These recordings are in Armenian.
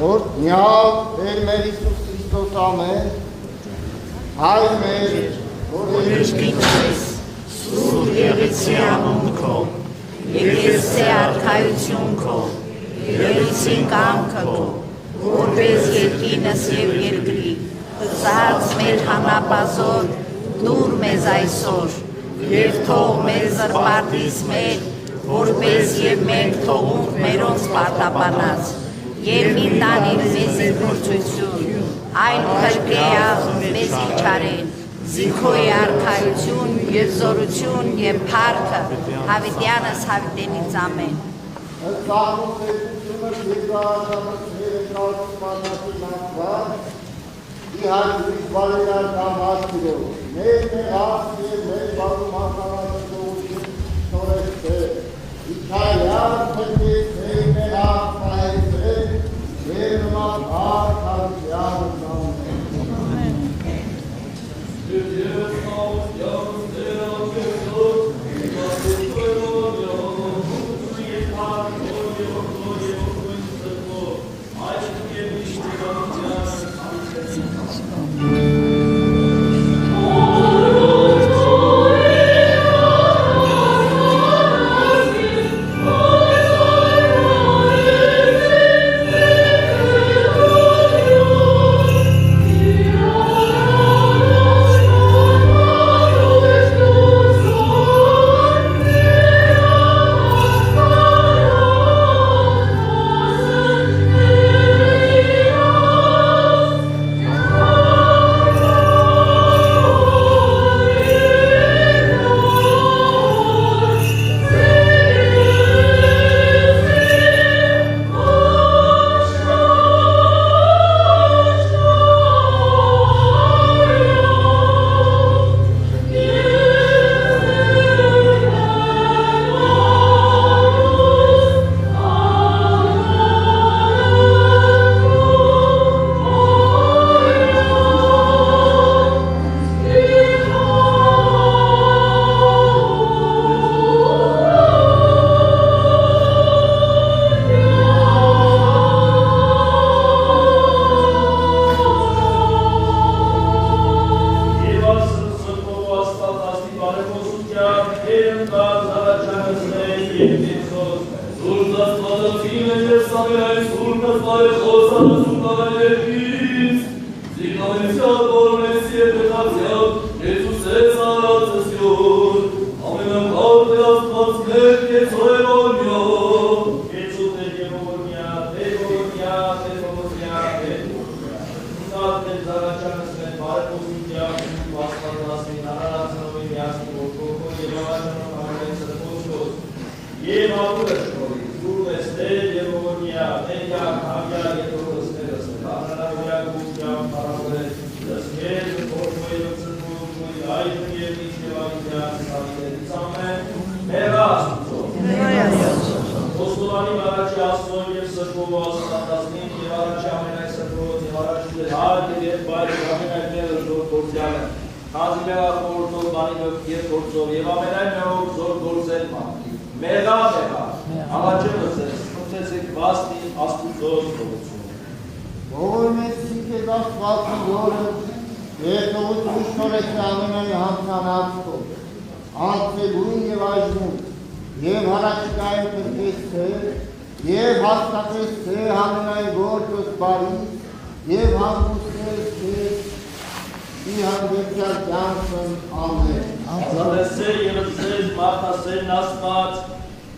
Օրհնյալ Տեր մեր Հիսուս Քրիստոս ամեն, Հայր մեր, որ Երկինքն ես, Սուրբ Եղեցի անուն քո, Եկեղեցի արքայություն քո, Երեսին կամքը քո, որպես երկինս և երկրի, ծած մեր հանապազոր, դուր մեզ այսօր, և թող մեր զրպարտից մեր, որպես և մենք թողունք մերոնց պարտապանած, և մի տանիլ մեզի գործություն, այն փրկեյավ մեզի չարեն, զիքոյ արքայություն և զորություն և փառքը հավիտյանս հավիտենից ամեն։ Oh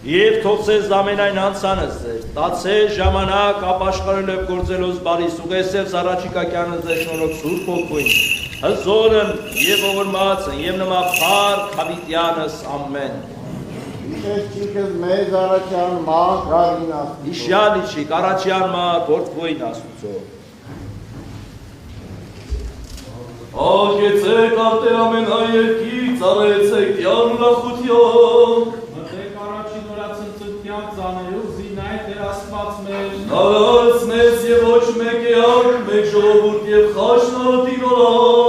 Եվ թող ձեզ ամենայն անցանս ձեր, տացեր ժամանակ ապաշխարելով գործելուց բարի սուգեսև զարաչիկա կյանը ձեր շնորհով Սուրբ Հոգին, հզորն և ողորմածն և նմախար հավիտյանս ամեն։ Իշեշչիկս մեզ առաջյան մահ գրավին աստուծո։ Իշյալիչիկ առաջյան մահ գործվոյն աստուծո։ Աղեցեք արտեր ամենայն երկի, ծարեցեք տյան ուրախություն։ Նարած մեզ և ոչ մեկ է արկ, մեկ ժողովուրդ և խաշնարդին օրան։